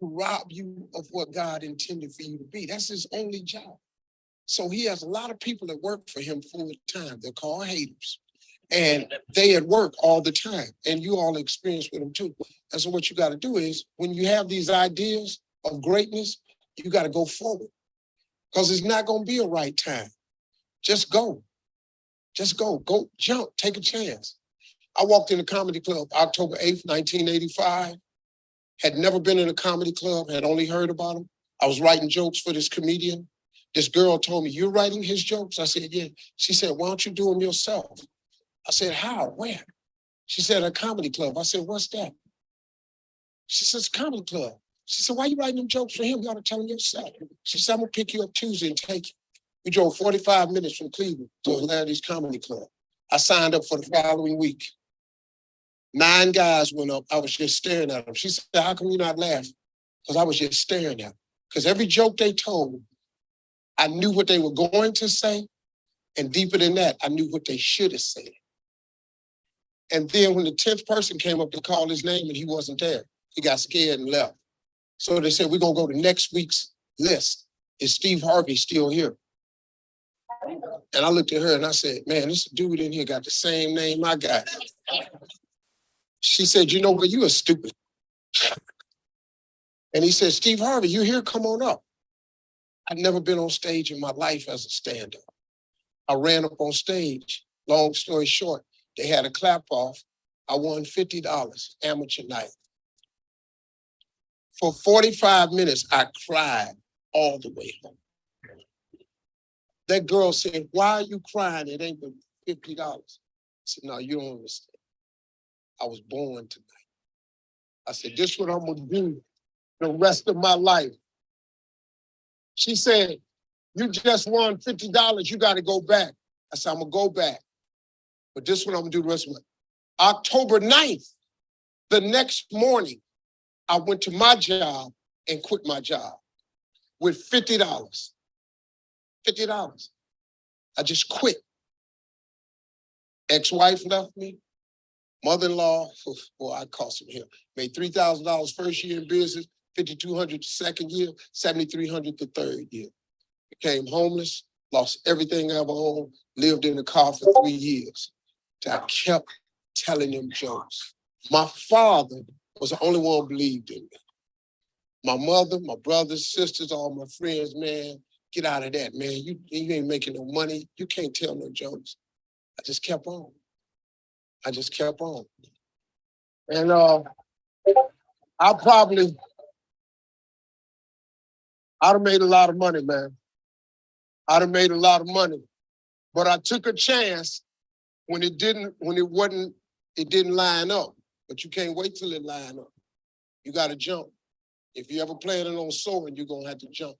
to rob you of what God intended for you to be. That's his only job. So he has a lot of people that work for him full time. They're called haters. And they at work all the time. And you all experience with them too. And so what you got to do is when you have these ideas of greatness, you got to go forward. Because it's not going to be a right time. Just go. Just go. Go jump. Take a chance. I walked in a comedy club October 8th, 1985. Had never been in a comedy club, had only heard about him. I was writing jokes for this comedian. This girl told me, "You're writing his jokes?" I said, "Yeah." She said, "Why don't you do them yourself?" I said, "How? Where?" She said, "A comedy club." I said, "What's that?" She says, "Comedy club." She said, "Why are you writing them jokes for him? You ought to tell him yourself." She said, "I'm going to pick you up Tuesday and take you." We drove 45 minutes from Cleveland to Atlanta's Comedy Club. I signed up for the following week. 9 guys went up. I was just staring at them. She said, "How come you're not laughing?" Because I was just staring at them. Because every joke they told, I knew what they were going to say. And deeper than that, I knew what they should have said. And then when the 10th person came up to call his name and he wasn't there, he got scared and left. So they said, "We're going to go to next week's list. Is Steve Harvey still here?" And I looked at her and I said, "Man, this dude in here got the same name I got." She said, "You know what? You are stupid." And he said, "Steve Harvey, you here? Come on up." I'd never been on stage in my life as a stand-up. I ran up on stage. Long story short, they had a clap off. I won $50 amateur night. For 45 minutes, I cried all the way home. That girl said, "Why are you crying? It ain't but $50. I said, "No, you don't understand. I was born tonight." I said, "This is what I'm going to do the rest of my life." She said, "You just won $50. You got to go back." I said, "I'm going to go back. But this is what I'm going to do the rest of my life." October 9th, the next morning, I went to my job and quit my job with $50. $50. I just quit. Ex-wife left me. Mother-in-law, boy, I cost him here. Made $3,000 first year in business, $5,200 the second year, $7,300 the third year. Became homeless, lost everything I ever owned, lived in a car for 3 years. So I kept telling them jokes. My father was the only one who believed in me. My mother, my brothers, sisters, all my friends, man, get out of that, man. You ain't making no money. You can't tell no jokes. I just kept on. I just kept on. And I'd have made a lot of money, man. I'd have made a lot of money. But I took a chance when it didn't line up. But you can't wait till it line up. You got to jump. If you ever planning on soaring, you're going to have to jump.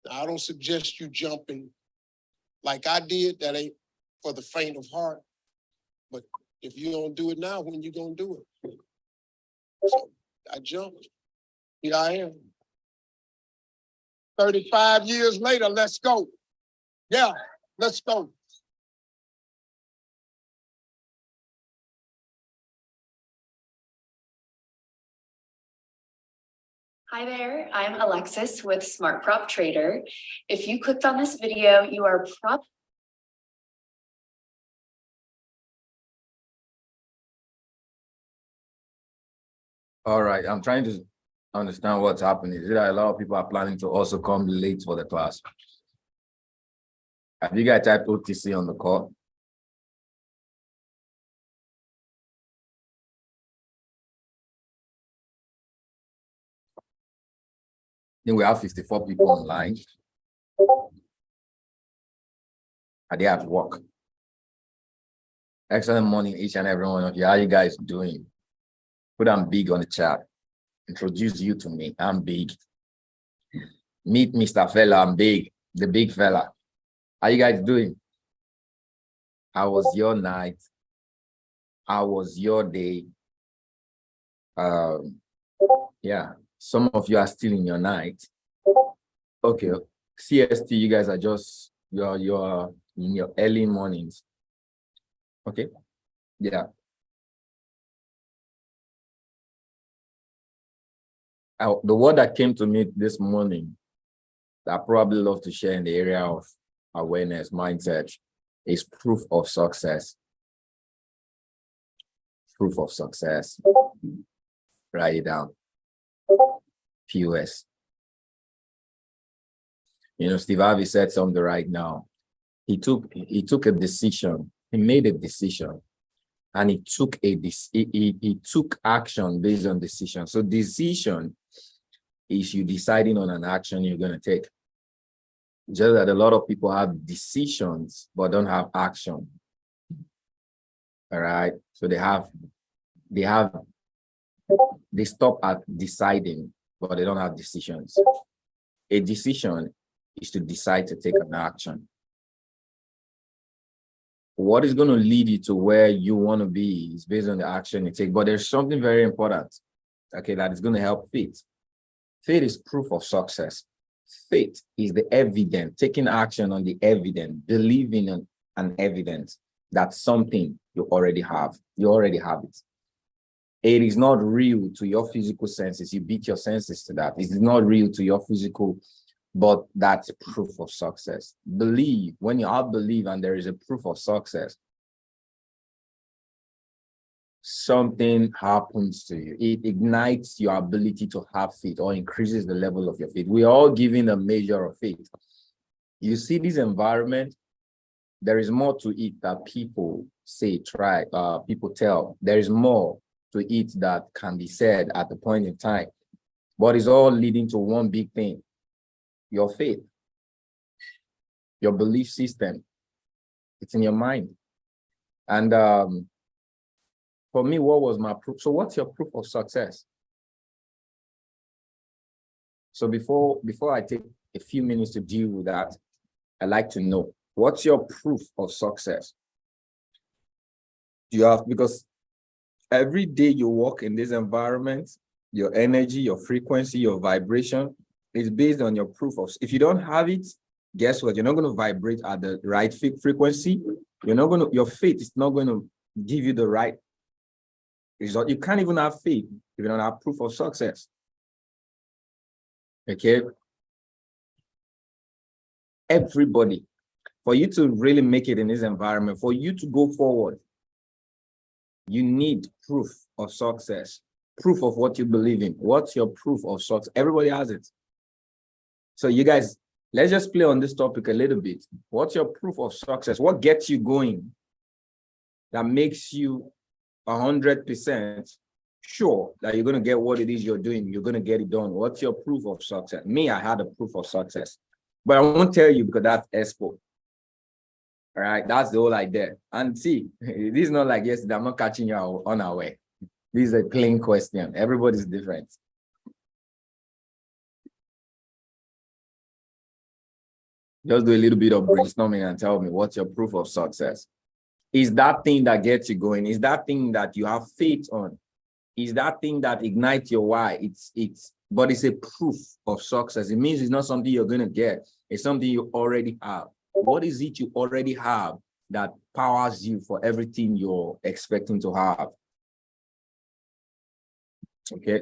Now, I don't suggest you jumping like I did. That ain't for the faint of heart. But if you don't do it now, when you going to do it? So I jumped. Here I am. 35 years later, let's go. Yeah, let's go. Hi there, I'm Alexis with Smart Prop Trader. If you clicked on this video, you are All right, I'm trying to understand what's happening. Is it that a lot of people are planning to also come late for the class? Have you guys typed OTC on the call? Then we have 54 people online. Are they at work? Excellent morning, each and every one of you. How are you guys doing? Put I'm big on the chat. Introduce you to me. I'm big. Meet Mr. Fella. I'm big. The big fella. How you guys doing? How was your night? How was your day? Yeah, some of you are still in your night. Okay, CST, you guys are just you're in your early mornings. Okay, yeah. The word that came to me this morning, that I probably love to share in the area of awareness, mindset, is proof of success. Proof of success. Write it down. POS. You know, Steve Harvey said something right now. He took a decision. He made a decision, and he took action based on decision. So decision is you deciding on an action you're going to take. Just that a lot of people have decisions but don't have action. All right. So they stop at deciding, but they don't have decisions. A decision is to decide to take an action. What is going to lead you to where you want to be is based on the action you take. But there's something very important, okay, that is going to help faith. Faith is proof of success. Faith is the evidence, taking action on the evidence, believing in an evidence that something you already have. You already have it. It is not real to your physical senses. You beat your senses to that. It is not real to your physical, but that's proof of success. Believe. When you have belief and there is a proof of success, something happens to you. It ignites your ability to have faith or increases the level of your faith. We are all given a measure of faith. You see this environment, there is more to it that people say, people tell. There is more to it that can be said at the point in time. But it's all leading to one big thing: your faith, your belief system. It's in your mind. And for me, what was my proof? So what's your proof of success? So before I take a few minutes to deal with that, I'd like to know, what's your proof of success? You have, because every day you walk in this environment, your energy, your frequency, your vibration is based on your proof of. If you don't have it, guess what? You're not going to vibrate at the right frequency. You're not going to. Your faith is not going to give you the right result. You can't even have faith if you don't have proof of success. Okay. Everybody, for you to really make it in this environment, for you to go forward, you need proof of success, proof of what you believe in. What's your proof of success? Everybody has it. So you guys, let's just play on this topic a little bit. What's your proof of success? What gets you going that makes you 100% sure that you're going to get what it is you're doing? You're going to get it done. What's your proof of success? Me, I had a proof of success, but I won't tell you because that's expo. All right, that's the whole idea. And see, this is not like yesterday. I'm not catching you on our way. This is a plain question. Everybody's different. Just do a little bit of brainstorming and tell me, what's your proof of success? Is that thing that gets you going? Is that thing that you have faith on? Is that thing that ignites your why? But it's a proof of success. It means it's not something you're going to get. It's something you already have. What is it you already have that powers you for everything you're expecting to have? Okay.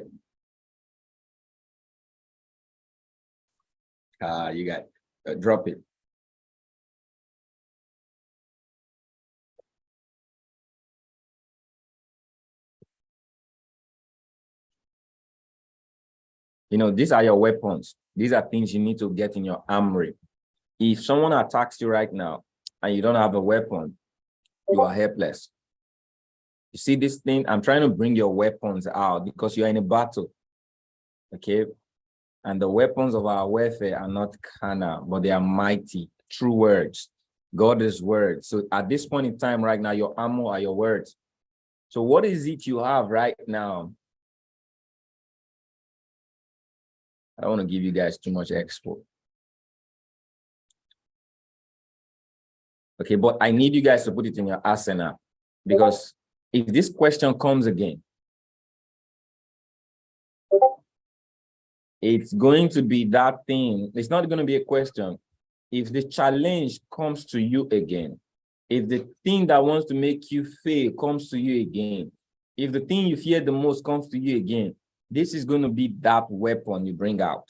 You got drop it. You know, these are your weapons. These are things you need to get in your armory. If someone attacks you right now and you don't have a weapon, you are helpless. You see this thing? I'm trying to bring your weapons out because you're in a battle. Okay? And the weapons of our warfare are not carnal, but they are mighty, true words. God is word. So at this point in time right now, your ammo are your words. So what is it you have right now? I don't want to give you guys too much expo. Okay, but I need you guys to put it in your arsenal, because if this question comes again, it's going to be that thing. It's not going to be a question. If the challenge comes to you again, if the thing that wants to make you fail comes to you again, if the thing you fear the most comes to you again, This is going to be that weapon you bring out.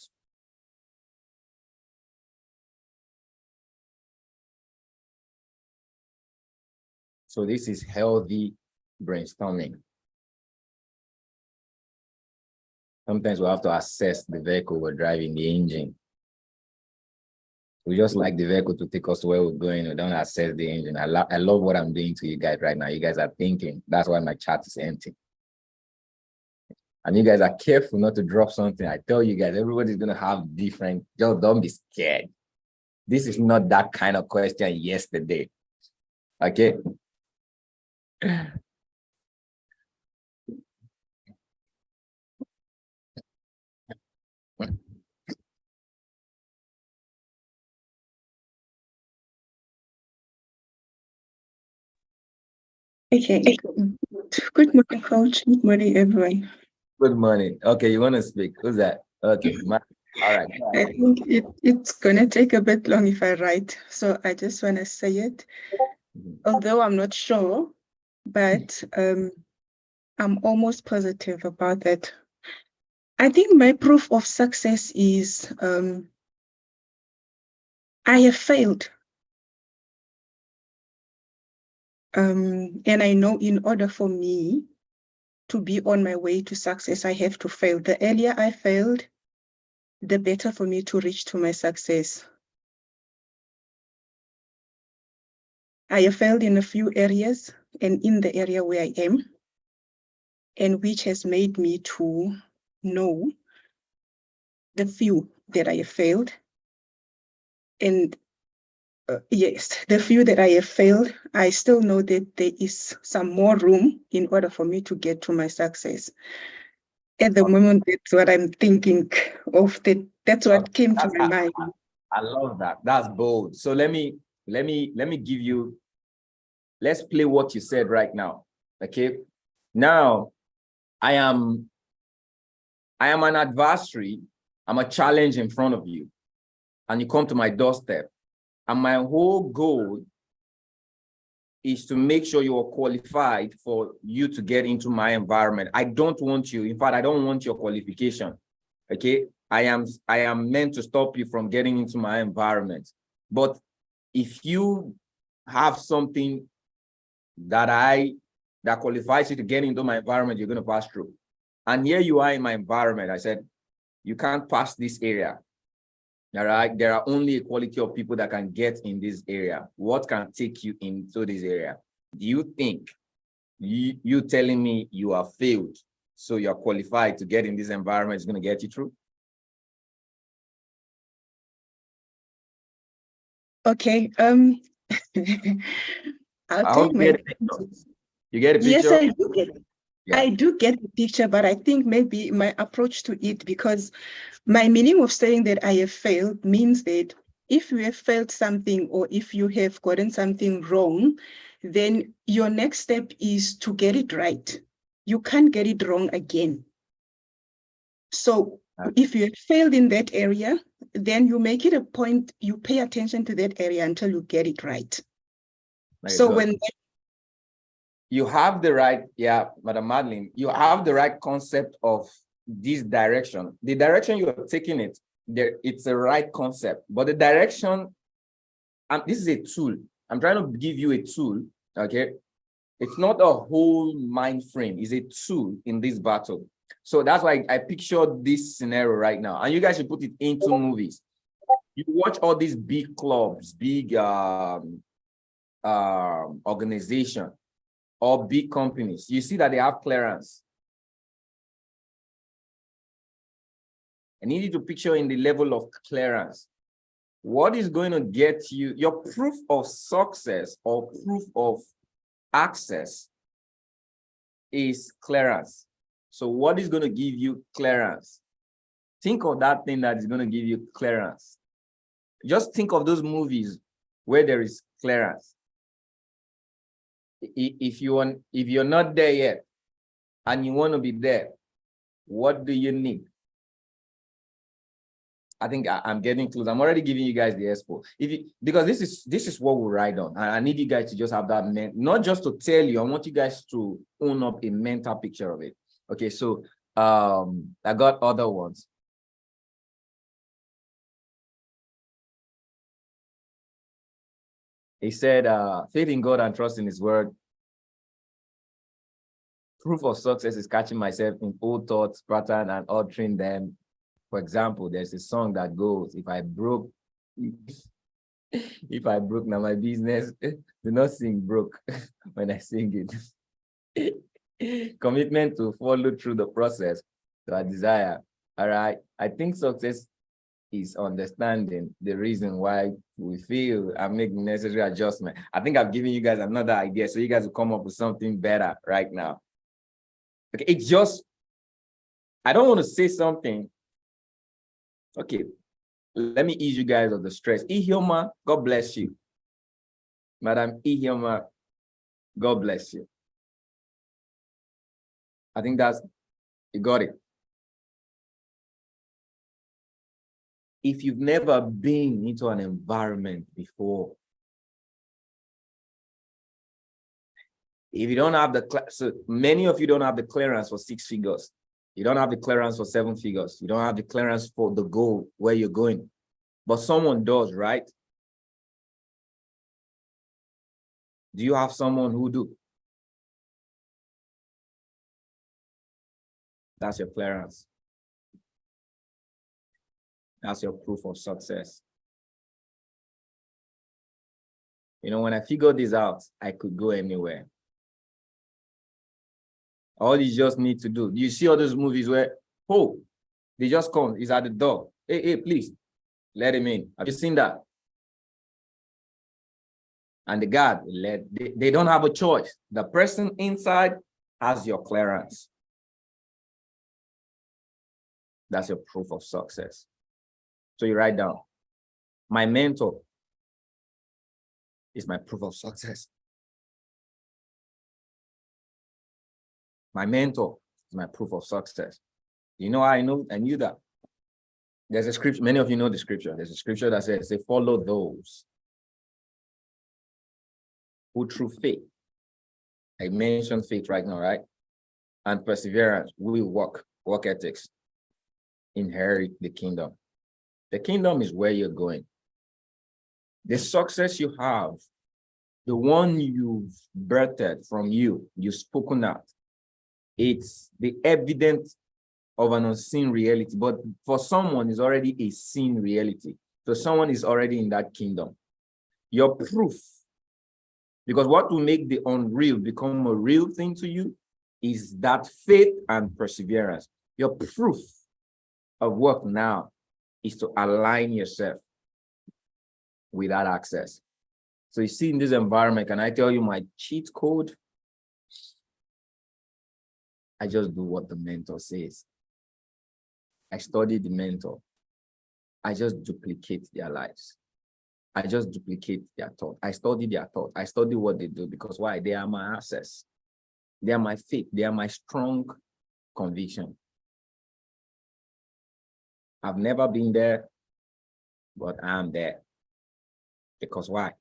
So this is healthy brainstorming. Sometimes we have to assess the vehicle we're driving, the engine. We just like the vehicle to take us to where we're going. We don't assess the engine. I love what I'm doing to you guys right now. You guys are thinking. That's why my chat is empty. And you guys are careful not to drop something. I tell you guys, everybody's going to have different. Just don't be scared. This is not that kind of question yesterday. Okay? Okay. Good morning, coach. Good morning, everyone. Good morning. Okay, you want to speak? Who's that? Okay. All right. I think it's gonna take a bit long if I write, so I just want to say it. Although I'm not sure, but I'm almost positive about that. I think my proof of success is I have failed. And I know in order for me to be on my way to success, I have to fail. The earlier I failed, the better for me to reach to my success. I have failed in a few areas and in the area where I am, and which has made me to know the few that I have failed. And yes, the few that I have failed, I still know that there is some more room in order for me to get to my success. At the moment, that's what I'm thinking of. That's what came to my mind. I love that. That's bold. So let me give you. Let's play what you said right now. Okay. Now, I am an adversary. I'm a challenge in front of you, and you come to my doorstep. And my whole goal is to make sure you are qualified for you to get into my environment. I don't want you. In fact, I don't want your qualification. Okay. I am meant to stop you from getting into my environment. But if you have something that qualifies you to get into my environment, you're going to pass through. And here you are in my environment. I said, you can't pass this area. All right. There are only a quality of people that can get in this area. What can take you into this area? Do you think you telling me you are failed, so you're qualified to get in this environment is going to get you through? Okay. I'll take my. You get a picture? Yes, I do get it. Yeah. I do get the picture, but I think maybe my approach to it, because my meaning of saying that I have failed means that if you have failed something or if you have gotten something wrong, then your next step is to get it right. You can't get it wrong again. So if you have failed in that area, then you make it a point, you pay attention to that area until you get it right. So when you have the right, yeah, Madam Madeline, you have the right concept of this direction. The direction you are taking it, it's a right concept, but the direction, and this is a tool. I'm trying to give you a tool, okay? It's not a whole mind frame, it's a tool in this battle. So that's why I picture this scenario right now, and you guys should put it into movies. You watch all these big clubs, big organization, or big companies, you see that they have clearance. I need you to picture in the level of clearance. What is going to get you your proof of success or proof of access is clearance. So what is going to give you clearance? Think of that thing that is going to give you clearance. Just think of those movies where there is clearance. If you're not there yet and you want to be there, what do you need? I think I'm getting close. I'm already giving you guys the expo. Because this is what we ride on. I need you guys to just have that not just to tell you. I want you guys to own up a mental picture of it. Okay, so I got other ones. He said, faith in God and trust in his word. Proof of success is catching myself in old thoughts, pattern, and altering them. For example, there's a song that goes, if I broke now my business, do not sing broke when I sing it. Commitment to follow through the process to our desire. All right. I think success is understanding the reason why we feel and make the necessary adjustment. I think I've given you guys another idea, so you guys will come up with something better right now. Okay, it's just, I don't want to say something. Okay, let me ease you guys of the stress. Ihioma, God bless you. Madam Ihioma, God bless you. I think you got it. If you've never been into an environment before, if you don't have so many of you don't have the clearance for 6 figures. You don't have the clearance for 7 figures. You don't have the clearance for the goal where you're going. But someone does, right? Do you have someone who do? That's your clearance. That's your proof of success. You know, when I figured this out, I could go anywhere. All you just need to do. You see all those movies where, oh, they just come, he's at the door. Hey, please, let him in. Have you seen that? And the guard, they don't have a choice. The person inside has your clearance. That's your proof of success. So you write down, my mentor is my proof of success. My mentor is my proof of success. You know how I knew that? There's a scripture, many of you know the scripture. There's a scripture that says, they follow those who through faith, I mentioned faith right now, right? And perseverance, we work ethics, inherit the kingdom. The kingdom is where you're going. The success you have, the one you've birthed from you've spoken out, it's the evidence of an unseen reality, but for someone is already a seen reality. So someone is already in that kingdom. Your proof, because what will make the unreal become a real thing to you is that faith and perseverance. Your proof of work now is to align yourself with that access. So you see in this environment, can I tell you my cheat code? I just do what the mentor says. I study the mentor. I just duplicate their lives. I just duplicate their thought. I study their thought. I study what they do because why? They are my access. They are my faith. They are my strong conviction. I've never been there, but I'm there. Because why?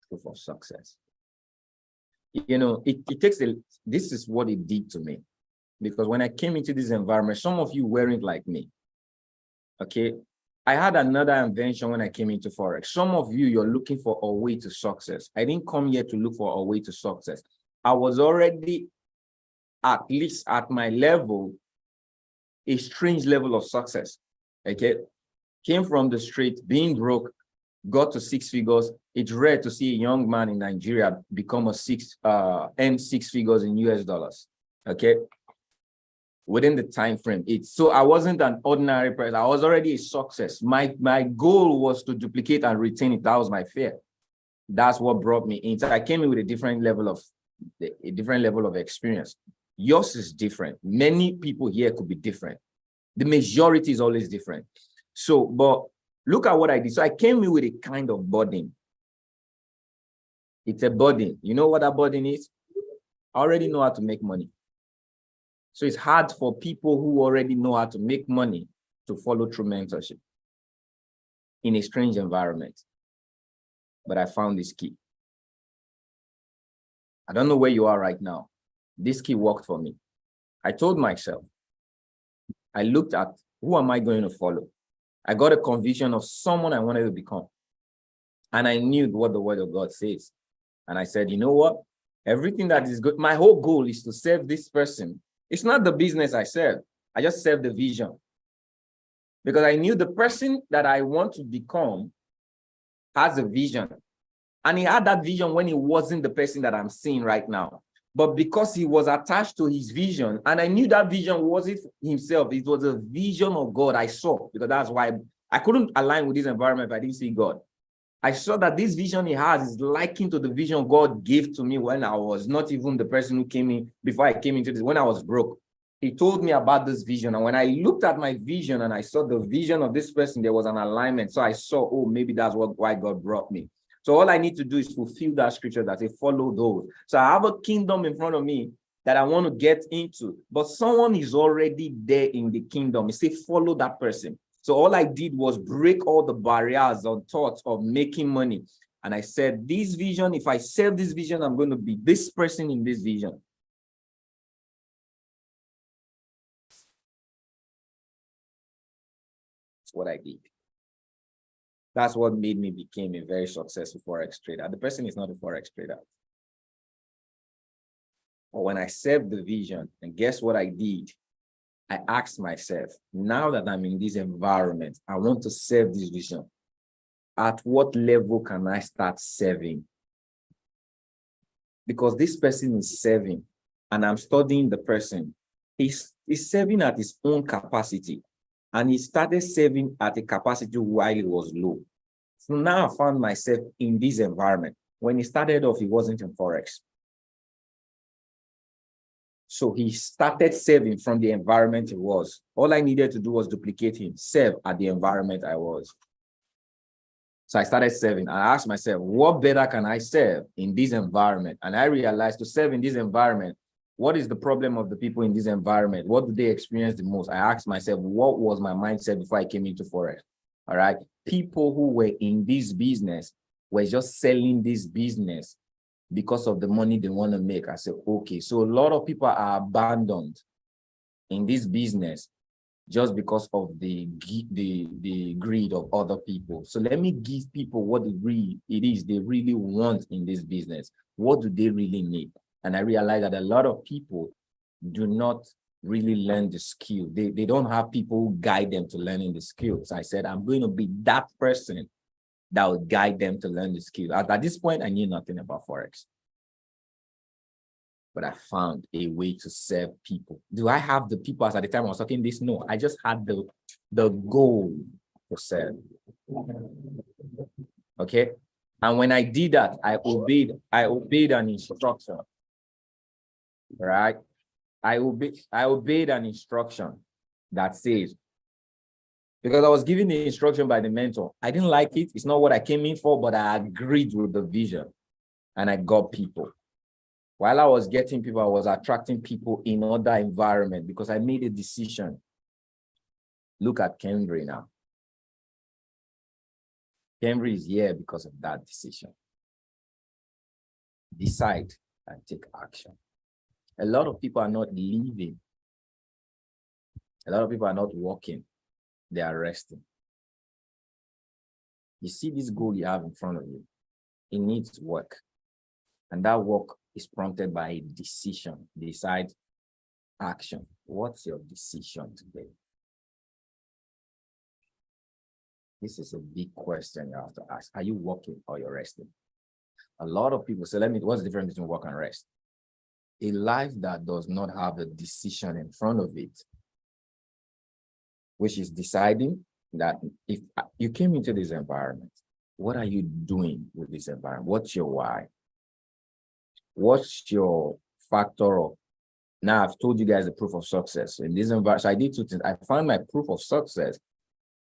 Proof of success. You know, it takes this is what it did to me. Because when I came into this environment, some of you weren't like me. Okay. I had another invention when I came into Forex. Some of you, you're looking for a way to success. I didn't come here to look for a way to success. I was already, at least at my level, a strange level of success. Okay. Came from the street, being broke, got to 6 figures. It's rare to see a young man in Nigeria become earn 6 figures in US dollars. Okay. Within the time frame. So I wasn't an ordinary person. I was already a success. My goal was to duplicate and retain it. That was my fear. That's what brought me in. So I came in with a different level of experience. Yours is different. Many people here could be different. The majority is always different. So, but look at what I did. So I came in with a kind of burden. It's a burden. You know what that burden is? I already know how to make money. So it's hard for people who already know how to make money to follow through mentorship in a strange environment. But I found this key. I don't know where you are right now. This key worked for me. I told myself, I looked at who am I going to follow? I got a conviction of someone I wanted to become. And I knew what the word of God says. And I said, you know what? Everything that is good, my whole goal is to serve this person. It's not the business I serve. I just serve the vision. Because I knew the person that I want to become has a vision. And he had that vision when he wasn't the person that I'm seeing right now. But because he was attached to his vision, and I knew that vision wasn't himself, it was a vision of God I saw, because that's why I couldn't align with this environment if I didn't see God. I saw that this vision he has is likened to the vision God gave to me when I was not even the person who came in, before I came into this, when I was broke. He told me about this vision. And when I looked at my vision and I saw the vision of this person, there was an alignment. So I saw, oh, maybe that's why God brought me. So all I need to do is fulfill that scripture that say, follow those. So I have a kingdom in front of me that I want to get into, but someone is already there in the kingdom. He say, follow that person. So all I did was break all the barriers on thoughts of making money. And I said, this vision, if I serve this vision, I'm going to be this person in this vision. That's what I did. That's what made me become a very successful Forex trader. The person is not a Forex trader. But when I served the vision, and guess what I did? I asked myself, now that I'm in this environment, I want to serve this vision. At what level can I start serving? Because this person is serving, and I'm studying the person. He's serving at his own capacity. And he started serving at a capacity while it was low. So now I found myself in this environment. When he started off, he wasn't in Forex. So he started serving from the environment he was. All I needed to do was duplicate him, serve at the environment I was. So I started serving. I asked myself, what better can I serve in this environment? And I realized to serve in this environment, what is the problem of the people in this environment? What do they experience the most? I asked myself, what was my mindset before I came into Forex? All right. People who were in this business were just selling this business because of the money they want to make. I said, okay, so a lot of people are abandoned in this business just because of the greed of other people. So let me give people what it is they really want in this business. What do they really need? And I realized that a lot of people do not really learn the skill. They don't have people who guide them to learning the skills. I said, I'm going to be that person that will guide them to learn the skill. At this point, I knew nothing about Forex. But I found a way to serve people. Do I have the people as at the time I was talking this? No, I just had the goal to serve. Okay. And when I did that, I obeyed an instruction. Right? I obeyed an instruction that says, because I was given the instruction by the mentor. I didn't like it. It's not what I came in for, but I agreed with the vision and I got people. While I was getting people, I was attracting people in other environment because I made a decision. Look at Cambry now. Cambry is here because of that decision. Decide and take action. A lot of people are not living. A lot of people are not walking. They are resting. You see this goal you have in front of you. It needs work. And that work is prompted by a decision. Decide, action. What's your decision today? This is a big question you have to ask. Are you working or you're resting? A lot of people say, what's the difference between work and rest? A life that does not have a decision in front of it, which is deciding that if you came into this environment, what are you doing with this environment? What's your why? What's your factor of? Now I've told you guys the proof of success in this environment. So I did two things. I found my proof of success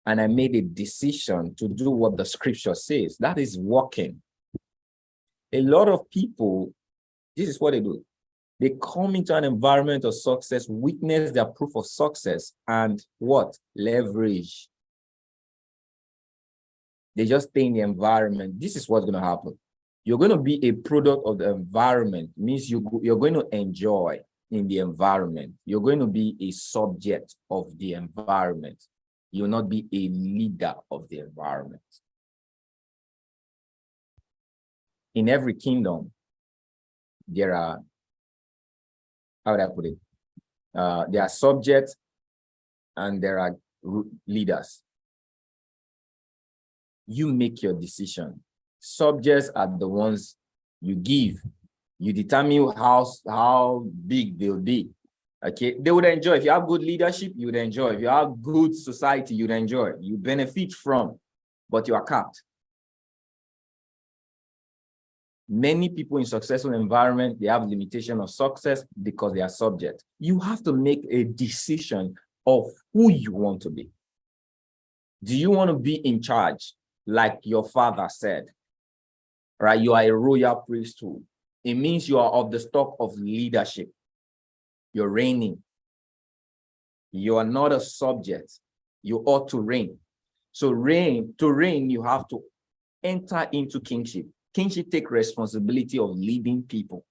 and I made a decision to do what the scripture says. That is working. A lot of people, this is what they do. They come into an environment of success, witness their proof of success, and what? Leverage. They just stay in the environment. This is what's going to happen. You're going to be a product of the environment. Means you're going to enjoy. in the environment. You're going to be a subject of the environment. You'll not be a leader of the environment. In every kingdom, there are, how would I put it? There are subjects and there are leaders. You make your decision. Subjects are the ones you give. You determine how big they'll be. Okay, they would enjoy. If you have good leadership, you would enjoy. If you have good society, you'd enjoy. You benefit from, but you are capped. Many people in successful environment, they have limitation of success because they are subject. You have to make a decision of who you want to be. Do you want to be in charge, like your father said? Right? You are a royal priesthood. It means you are of the stock of leadership. You're reigning. You are not a subject. You ought to reign. So to reign, you have to enter into kingship. Kingship take responsibility of leading people.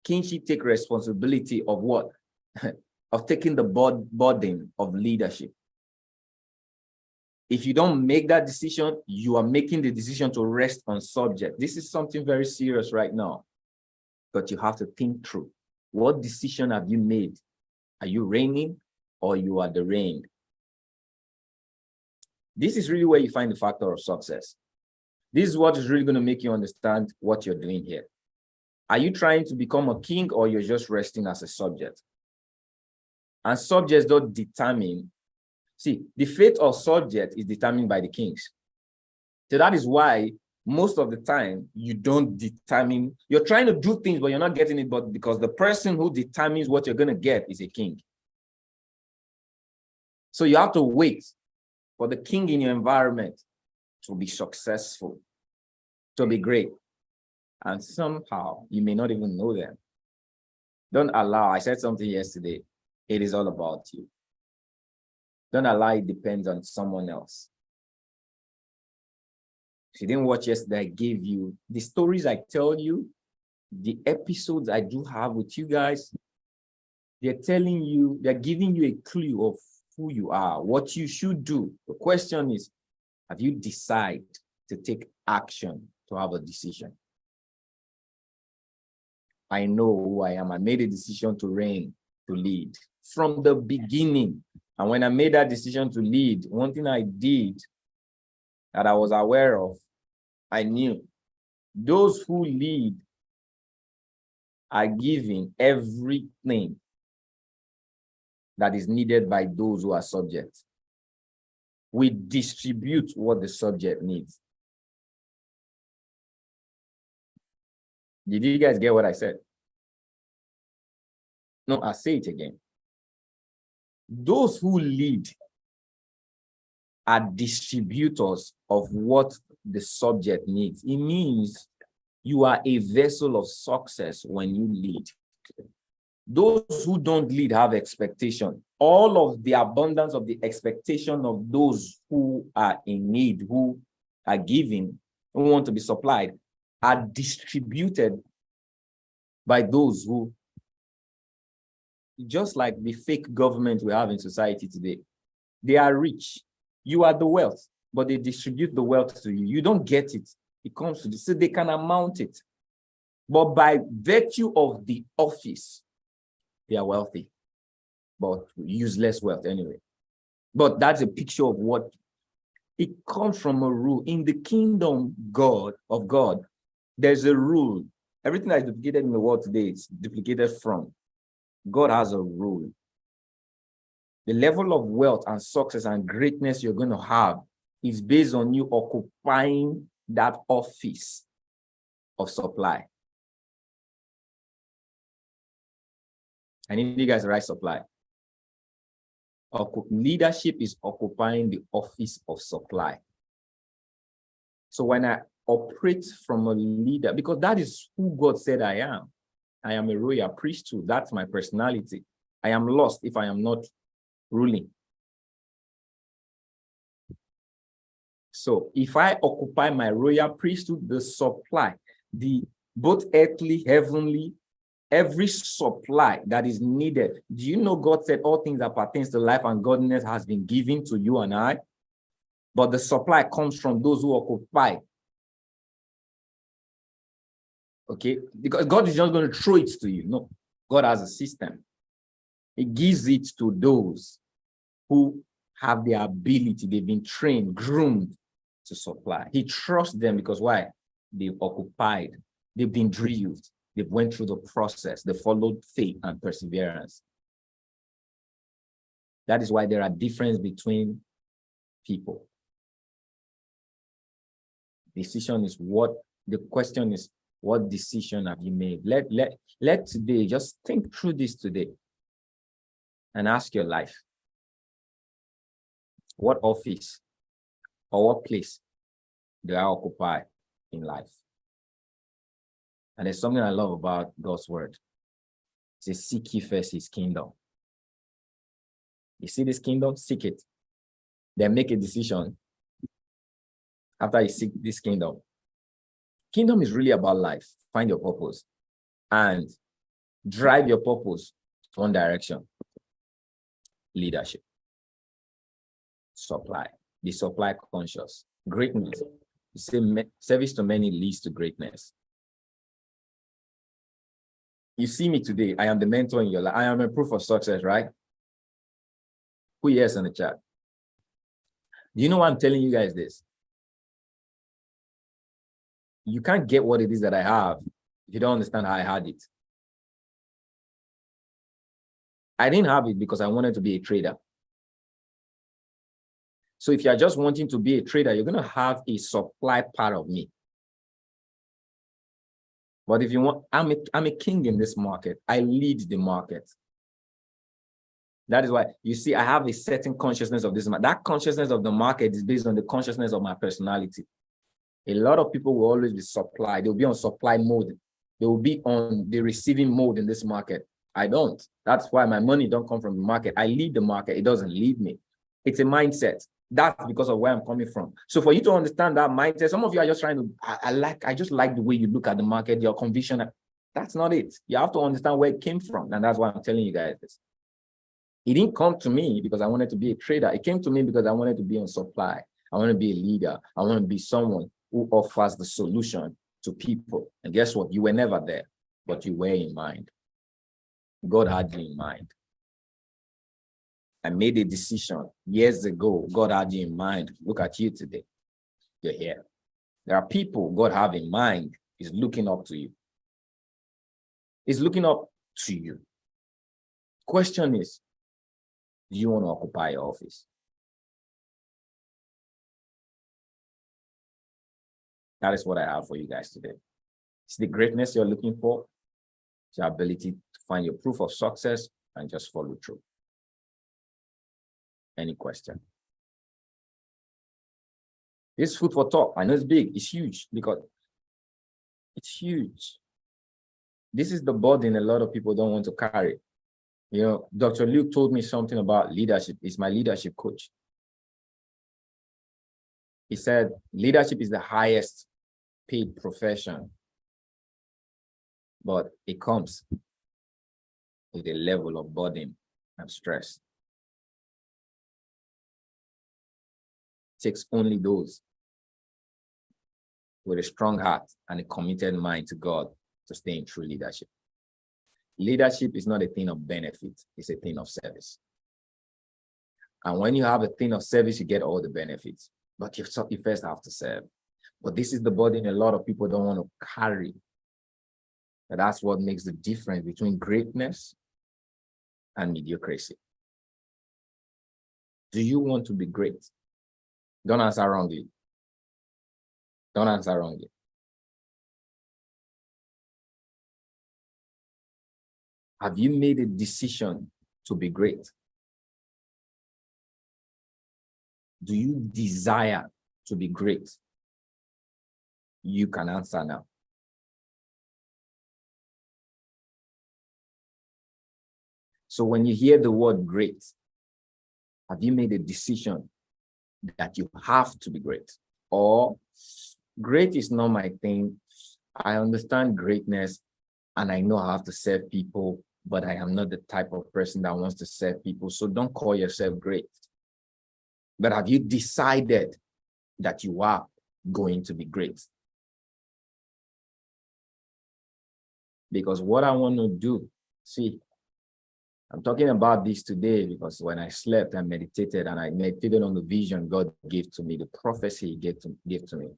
Kingship take responsibility of what? Of taking the burden of leadership. If you don't make that decision, you are making the decision to rest on subject. This is something very serious right now. But you have to think through. What decision have you made? Are you reigning or you are the reigned? This is really where you find the factor of success. This is what is really going to make you understand what you're doing here. Are you trying to become a king or you're just resting as a subject? And subjects don't determine. See, the fate of subject is determined by the kings. So that is why most of the time you don't determine, you're trying to do things, but you're not getting it, but because the person who determines what you're going to get is a king. So you have to wait for the king in your environment to be successful, to be great. And somehow you may not even know them. Don't allow, I said something yesterday, it is all about you. Don't allow it depends on someone else. If you didn't watch yesterday, I gave you the stories I tell you, the episodes I do have with you guys. They're telling you, they're giving you a clue of who you are, what you should do. The question is, have you decided to take action to have a decision? I know who I am. I made a decision to reign, to lead from the beginning. And when I made that decision to lead, one thing I did that I was aware of, I knew those who lead are giving everything that is needed by those who are subject. We distribute what the subject needs. Did you guys get what I said? No, I'll say it again. Those who lead are distributors of what the subject needs. It means you are a vessel of success when you lead. Those who don't lead have expectation. All of the abundance of the expectation of those who are in need, who are giving, who want to be supplied, are distributed by those who, just like the fake government we have in society today, they are rich. You are the wealth, but they distribute the wealth to you. You don't get it. It comes to this, so they can amount it. But by virtue of the office, they are wealthy, but useless wealth anyway. But that's a picture of what it comes from, a rule. In the kingdom of God, there's a rule. Everything that is duplicated in the world today is duplicated from. God has a rule. The level of wealth and success and greatness you're going to have is based on you occupying that office of supply. I need you guys to write supply. Leadership is occupying the office of supply. So when I operate from a leader, because that is who God said I am. I am a royal priesthood. That's my personality. I am lost if I am not ruling. So if I occupy my royal priesthood, the supply, the both earthly, heavenly, Every supply that is needed. Do you know God said all things that pertains to life and godliness has been given to you and I? But the supply comes from those who occupy. Okay? Because God is just going to throw it to you. No. God has a system. He gives it to those who have the ability. They've been trained, groomed to supply. He trusts them because why? They've occupied. They've been drilled. They went through the process. They followed faith and perseverance. That is why there are differences between people. Decision is what, the question is, what decision have you made? Let today, just think through this today and ask your life. What office or what place do I occupy in life? And there's something I love about God's word. It says, seek ye first his kingdom. You see this kingdom? Seek it. Then make a decision after you seek this kingdom. Kingdom is really about life. Find your purpose and drive your purpose to one direction. Leadership. Supply. Be supply conscious. Greatness. You say service to many leads to greatness. You see me today. I am the mentor in your life. I am a proof of success, right? Who yes in the chat? Do you know why I'm telling you guys this? You can't get what it is that I have if you don't understand how I had it. I didn't have it because I wanted to be a trader. So if you're just wanting to be a trader, you're going to have a supply part of me. But if you want, I'm a king in this market. I lead the market. That is why you see, I have a certain consciousness of this. That consciousness of the market is based on the consciousness of my personality. A lot of people will always be supplied. They'll be on supply mode. They will be on the receiving mode in this market. I don't. That's why my money don't come from the market. I lead the market. It doesn't lead me. It's a mindset. That's because of where I'm coming from. So for you to understand that mindset, some of you are just trying to, I just like the way you look at the market, your conviction. That's not it. You have to understand where it came from. And that's why I'm telling you guys this. It didn't come to me because I wanted to be a trader. It came to me because I wanted to be on supply. I want to be a leader. I want to be someone who offers the solution to people. And guess what? You were never there, but you were in mind. God had you in mind. I made a decision years ago. God had you in mind. Look at you today. You're here. There are people God have in mind. He's looking up to you. He's looking up to you. Question is, do you want to occupy your office? That is what I have for you guys today. It's the greatness you're looking for. It's your ability to find your proof of success and just follow through. Any question? This food for thought. I know it's big, it's huge because it's huge. This is the burden a lot of people don't want to carry. You know, Dr. Luke told me something about leadership. He's my leadership coach. He said, leadership is the highest paid profession, but it comes with a level of burden and stress. It takes only those with a strong heart and a committed mind to God to stay in true leadership. Leadership is not a thing of benefit, it's a thing of service. And when you have a thing of service, you get all the benefits, but you first have to serve. But this is the burden a lot of people don't want to carry. And that's what makes the difference between greatness and mediocrity. Do you want to be great? Don't answer wrongly. Don't answer wrongly. Have you made a decision to be great? Do you desire to be great? You can answer now. So when you hear the word great, have you made a decision that you have to be great? Or great is not my thing. I understand greatness. And I know I have to serve people, but I am not the type of person that wants to serve people. So don't call yourself great. But have you decided that you are going to be great? Because what I want to do, see, I'm talking about this today because when I slept, I meditated and I meditated on the vision God gave to me, the prophecy He gave to me.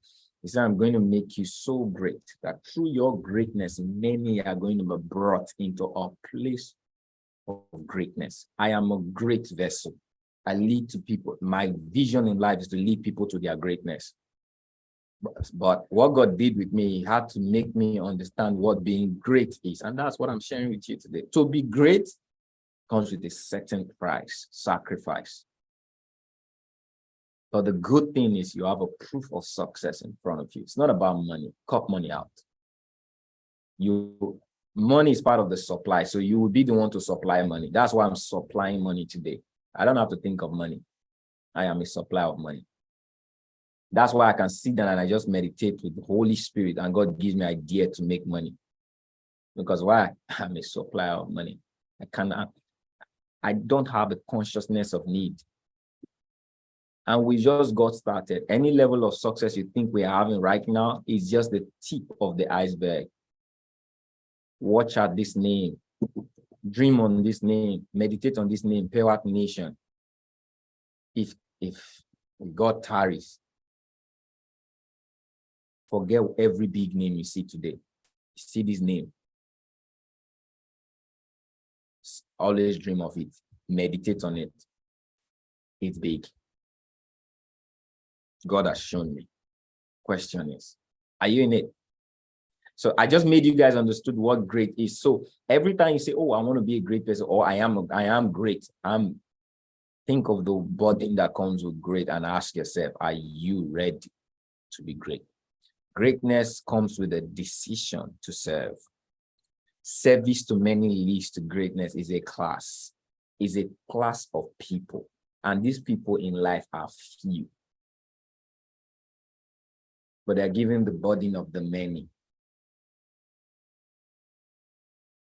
He said, I'm going to make you so great that through your greatness, many are going to be brought into a place of greatness. I am a great vessel. I lead to people. My vision in life is to lead people to their greatness. But what God did with me, He had to make me understand what being great is. And that's what I'm sharing with you today. To be great comes with a certain price, sacrifice. But the good thing is you have a proof of success in front of you. It's not about money. Cut money out. Money is part of the supply. So you will be the one to supply money. That's why I'm supplying money today. I don't have to think of money. I am a supplier of money. That's why I can sit down and I just meditate with the Holy Spirit and God gives me idea to make money. Because why? I'm a supplier of money. I don't have a consciousness of need. And we just got started. Any level of success you think we are having right now is just the tip of the iceberg. Watch out this name. Dream on this name. Meditate on this name. Pewat Nation. If God tarries, forget every big name you see today. See this name. Always dream of it. Meditate on it. It's big. God has shown me. Question is, are you in it? So I just made you guys understood what great is. So every time you say, oh, I want to be a great person, or I am great, think of the burden that comes with great and ask yourself, are you ready to be great? Greatness comes with a decision to serve. Service to many leads to greatness is a class of people. And these people in life are few. But they're given the burden of the many.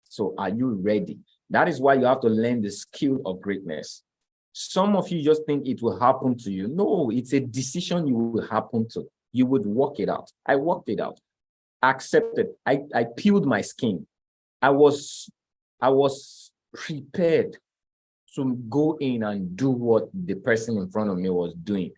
So are you ready? That is why you have to learn the skill of greatness. Some of you just think it will happen to you. No, it's a decision you will happen to. You would work it out. I worked it out. I accepted. I peeled my skin. I was prepared to go in and do what the person in front of me was doing.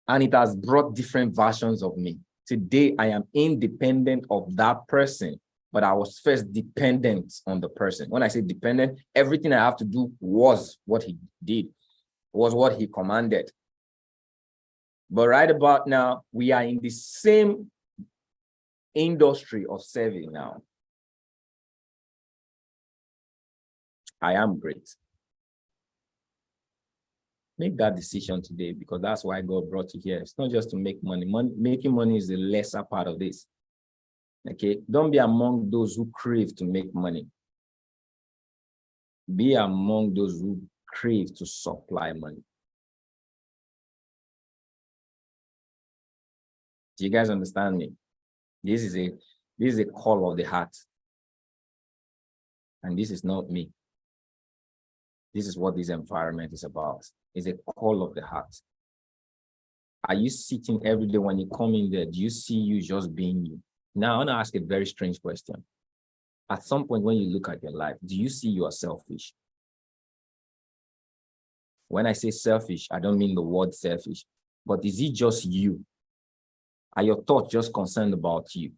And it has brought different versions of me. Today, I am independent of that person, but I was first dependent on the person. When I say dependent, everything I have to do was what he did, was what he commanded. But right about now, we are in the same industry of serving now. I am great. Make that decision today, because that's why God brought you here. It's not just to make money. Making money is the lesser part of this. Okay? Don't be among those who crave to make money. Be among those who crave to supply money. Do you guys understand me? This is a call of the heart. And this is not me. This is what this environment is about. It's a call of the heart. Are you sitting every day when you come in there? Do you see you just being you? Now, I want to ask a very strange question. At some point when you look at your life, do you see you are selfish? When I say selfish, I don't mean the word selfish, but is it just you? Are your thoughts just concerned about you?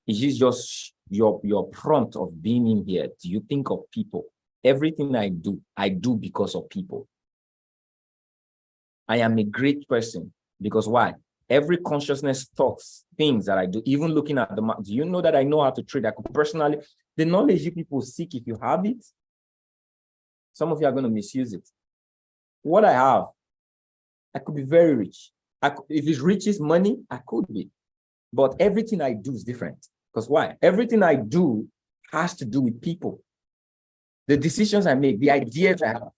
Is it just your prompt of being in here? Do you think of people? Everything I do because of people. I am a great person because why? Every consciousness thoughts, things that I do, even looking at them, do you know that I know how to trade? I could personally, the knowledge you people seek, if you have it, some of you are going to misuse it. What I have, I could be very rich. If it's riches, money, I could be. But everything I do is different. Because why? Everything I do has to do with people. The decisions I make, the ideas I have.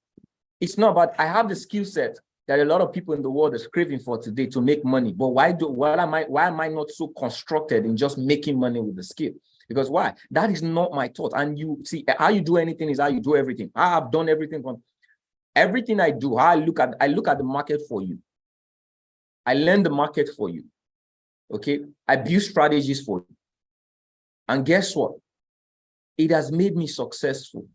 It's not about, I have the skill set that a lot of people in the world are craving for today to make money. But why am I not so constructed in just making money with the skill? Because why? That is not my thought. And you see, how you do anything is how you do everything. I have done everything from everything I do. I look at the market for you. I learn the market for you. Okay. I build strategies for you. And guess what? It has made me successful.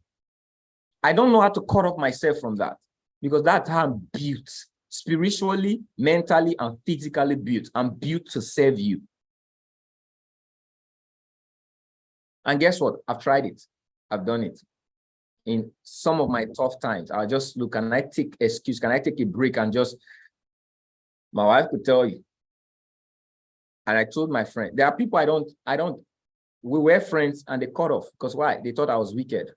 I don't know how to cut off myself from that, because that's how I'm built spiritually, mentally, and physically built. I'm built to serve you. And guess what? I've tried it. I've done it. In some of my tough times, I'll just look, can I take excuse? Can I take a break and just, my wife could tell you. And I told my friend, there are people we were friends and they cut off. Because why? They thought I was wicked.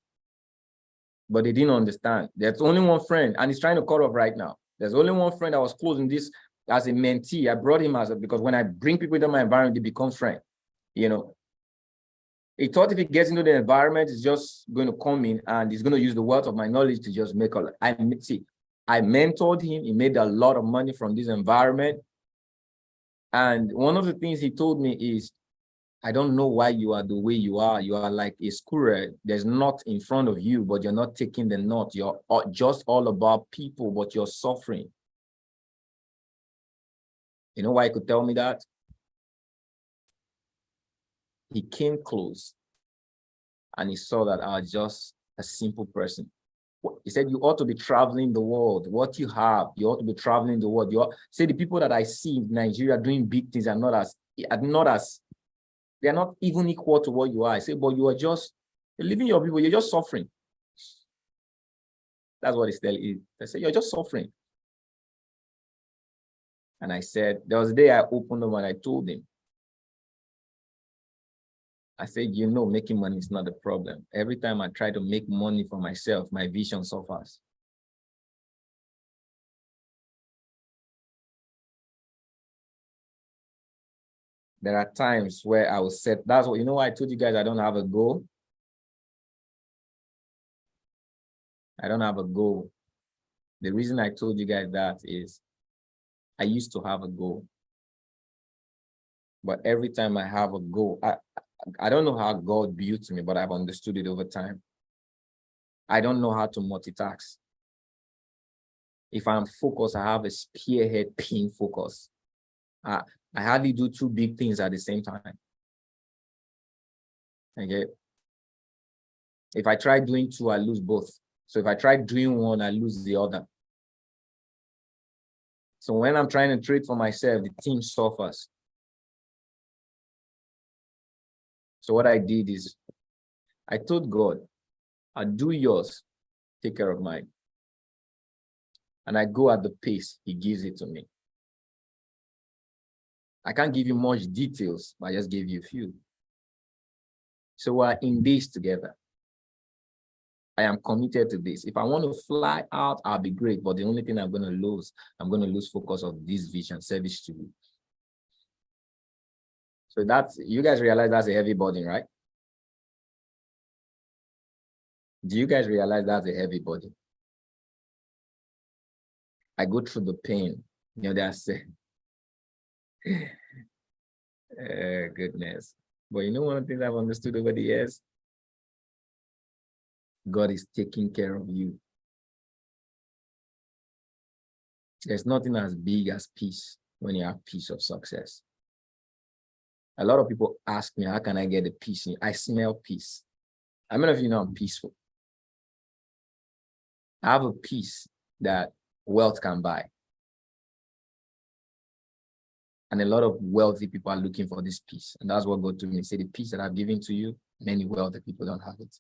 But they didn't understand. There's only one friend, and he's trying to cut off right now. There's only one friend that was close in this as a mentee. I brought him because when I bring people into my environment, they become friends. You know, he thought if he gets into the environment, he's just going to come in and he's going to use the wealth of my knowledge to just make all. I mentored him. He made a lot of money from this environment. And one of the things he told me is, I don't know why you are the way you are. You are like a squirrel. There's knot in front of you, but you're not taking the knot. You're just all about people, but you're suffering. You know why he could tell me that? He came close and he saw that I was just a simple person. He said, you ought to be traveling the world. What you have, you ought to be traveling the world. Say the people that I see in Nigeria doing big things are they're not even equal to what you are. I say, but you're living your people, you're just suffering. That's what he's telling you. I said, you're just suffering. And I said, there was a day I opened up and I told him, I said, making money is not the problem. Every time I try to make money for myself, my vision suffers. There are times where I will set, that's what, why I told you guys I don't have a goal. I don't have a goal. The reason I told you guys that is I used to have a goal. But every time I have a goal, I don't know how God built me, but I've understood it over time. I don't know how to multitask. If I'm focused, I have a spearhead pin focus. I hardly do two big things at the same time. Okay. If I try doing two, I lose both. So if I try doing one, I lose the other. So when I'm trying to trade for myself, the team suffers. So what I did is I told God, I'll do yours, take care of mine. And I go at the pace he gives it to me. I can't give you much details, but I just gave you a few. So we're in this together. I am committed to this. If I want to fly out, I'll be great. But the only thing I'm going to lose focus of this vision, service to you. So you guys realize that's a heavy burden, right? Do you guys realize that's a heavy burden? I go through the pain. That's goodness. But one of the things I've understood over the years, God is taking care of you. There's nothing as big as peace when you have peace of success. A lot of people ask me, how can I get the peace? I smell peace. How many of you know I'm peaceful? I have a peace that wealth can buy. And a lot of wealthy people are looking for this peace. And that's what God told me. He said, the peace that I've given to you, many wealthy people don't have it.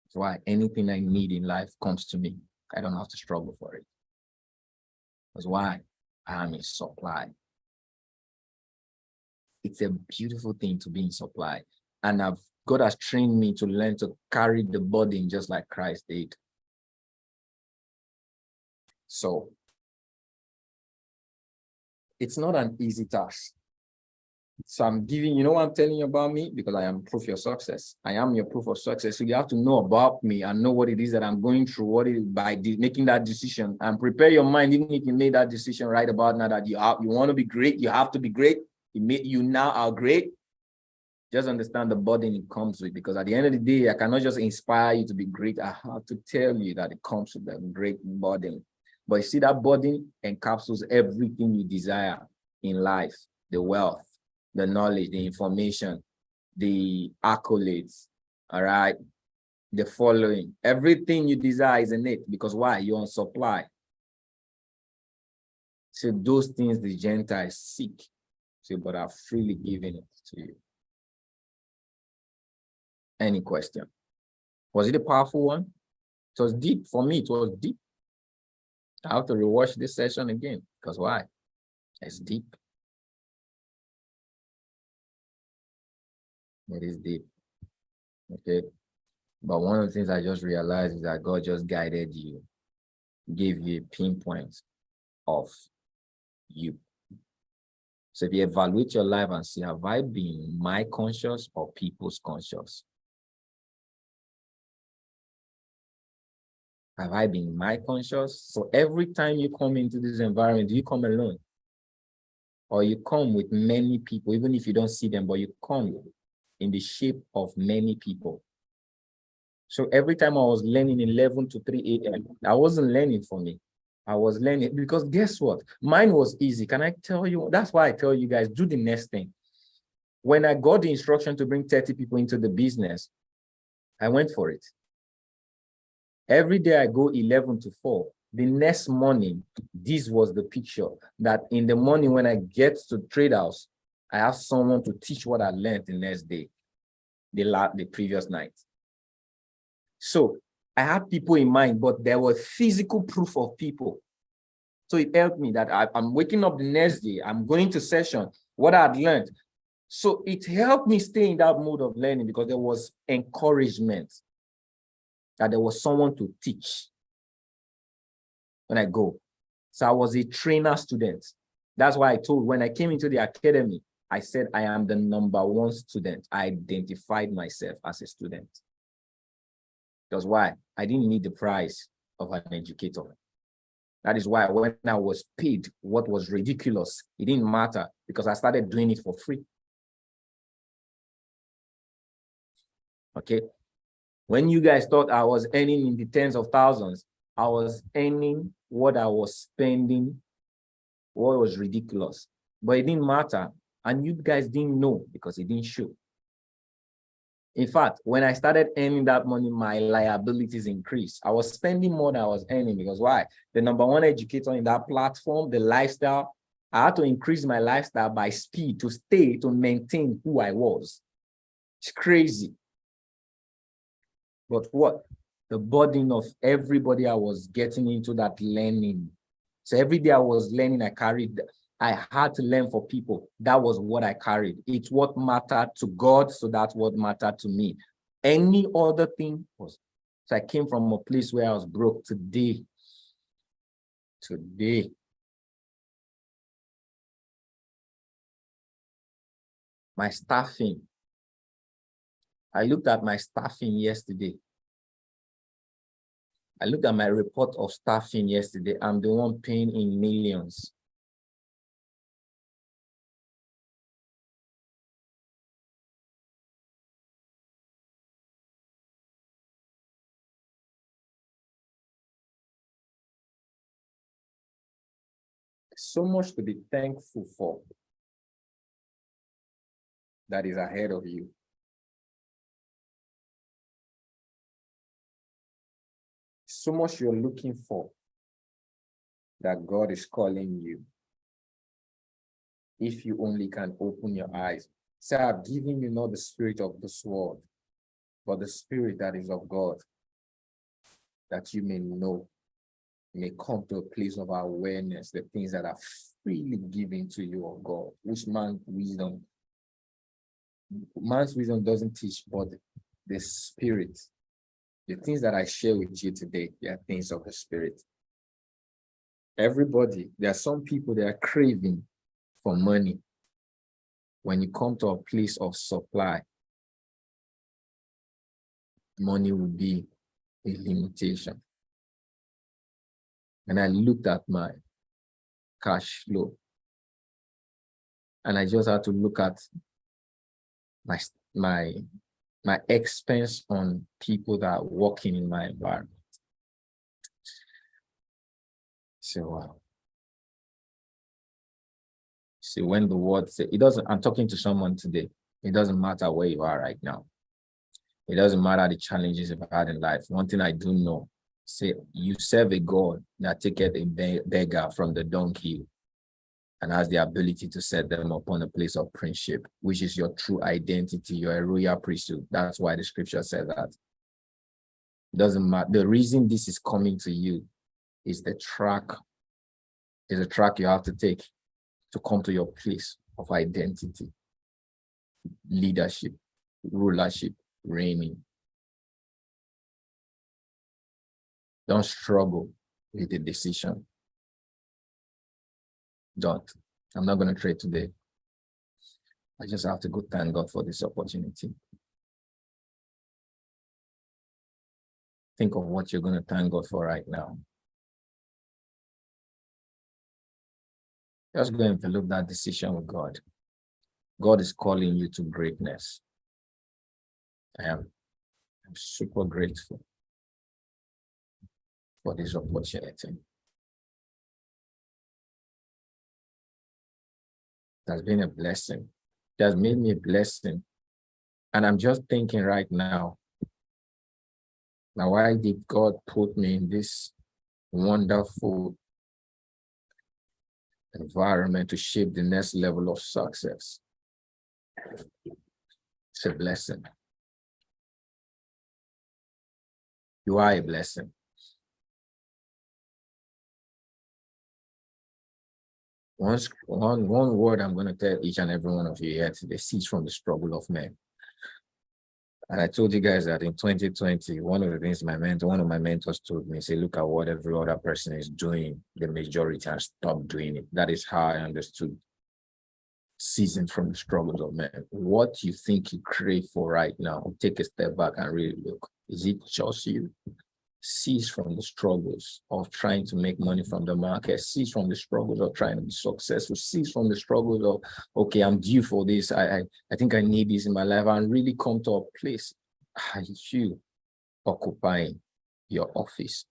That's why anything I need in life comes to me. I don't have to struggle for it. That's why I am in supply. It's a beautiful thing to be in supply. And God has trained me to learn to carry the burden just like Christ did. So, it's not an easy task. So I'm giving, what I'm telling you about me? Because I am proof of your success. I am your proof of success. So you have to know about me and know what it is that I'm going through, making that decision, and prepare your mind, even if you made that decision right about now that you want to be great, you have to be great. You now are great. Just understand the burden it comes with, because at the end of the day, I cannot just inspire you to be great. I have to tell you that it comes with a great burden. But you see, that burden encapsulates everything you desire in life: the wealth, the knowledge, the information, the accolades, all right, the following. Everything you desire is in it, because why? You're on supply. So those things the Gentiles seek, so, but I've freely given it to you. Any question? Was it a powerful one? It was deep. For me, it was deep. I have to rewatch this session again, because why? It's deep. It is deep. Okay. But one of the things I just realized is that God just guided you, gave you a pinpoint of you. So if you evaluate your life and see, have I been my conscious or people's conscious? Have I been my conscious? So every time you come into this environment, do you come alone? Or you come with many people, even if you don't see them, but you come in the shape of many people. So every time I was learning 11 to 3 a.m., I wasn't learning for me. I was learning because guess what? Mine was easy. Can I tell you? That's why I tell you guys, do the next thing. When I got the instruction to bring 30 people into the business, I went for it. Every day I go 11 to 4. The next morning, this was the picture that in the morning when I get to trade house, I have someone to teach what I learned the next day, the previous night. So I had people in mind, but there was physical proof of people. So it helped me that I'm waking up the next day, I'm going to session, what I had learned. So it helped me stay in that mode of learning because there was encouragement that there was someone to teach when I go. So I was a trainer student. That's why I told, when I came into the academy, I said, I am the #1 student. I identified myself as a student. Because why? I didn't need the price of an educator. That is why when I was paid what was ridiculous, it didn't matter because I started doing it for free. Okay. When you guys thought I was earning in the tens of thousands, I was earning what I was spending, what was ridiculous. But it didn't matter. And you guys didn't know because it didn't show. In fact, when I started earning that money, my liabilities increased. I was spending more than I was earning because why? The #1 educator in that platform, the lifestyle, I had to increase my lifestyle by speed to stay, to maintain who I was. It's crazy. But what? The burden of everybody I was getting into that learning. So every day I was learning, I had to learn for people. That was what I carried. It's what mattered to God, so that's what mattered to me. Any other thing was. So I came from a place where I was broke. Today, my staffing. I looked at my staffing yesterday. I looked at my report of staffing yesterday. I'm the one paying in millions. So much to be thankful for that is ahead of you. So much you're looking for that God is calling you. If you only can open your eyes. Say, I've given you not the spirit of this world, but the spirit that is of God, that you may know, you may come to a place of awareness, the things that are freely given to you of God, which man's wisdom doesn't teach, but the spirit. The things that I share with you today, they are things of the spirit. Everybody, there are some people that are craving for money. When you come to a place of supply, money will be a limitation. And I looked at my cash flow, and I just had to look at my expense on people that are working in my environment. So see, when the word says, it doesn't, I'm talking to someone today. It doesn't matter where you are right now. It doesn't matter the challenges you've had in life. One thing I do know, say you serve a God that taketh a beggar from the dunghill and has the ability to set them upon a place of priestship, which is your true identity. You're a royal priesthood. That's why the scripture says that. It doesn't matter. The reason this is coming to you is a track you have to take to come to your place of identity, leadership, rulership, reigning. Don't struggle with the decision. Don't. I'm not going to trade today. I just have to go thank God for this opportunity. Think of what you're going to thank God for right now. Just go and envelop that decision with God. God is calling you to greatness. I'm super grateful for this opportunity. It has been a blessing. It has made me a blessing. And I'm just thinking right now, why did God put me in this wonderful environment to shape the next level of success? It's a blessing. You are a blessing. One word I'm going to tell each and every one of you here today: cease from the struggle of men. And I told you guys that in 2020, one of the things one of my mentors told me, say, look at what every other person is doing, the majority, and stop doing it. That is how I understood ceasing from the struggles of men. What you think you crave for right now, take a step back and really look. Is it just you? Cease from the struggles of trying to make money from the market. Cease from the struggles of trying to be successful. Cease from the struggles of, okay, I'm due for this. I think I need this in my life, and really come to a place. Are you occupying your office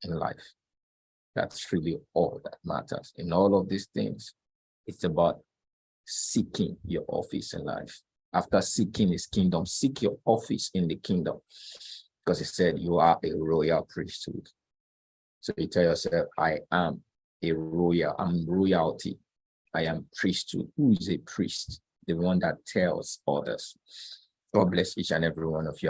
in life? That's really all that matters. In all of these things, it's about seeking your office in life. After seeking his kingdom, seek your office in the kingdom. Because he said you are a royal priesthood. So you tell yourself, I am a royal, I'm royalty. I am priesthood. Who is a priest? The one that tells others. God bless each and every one of you.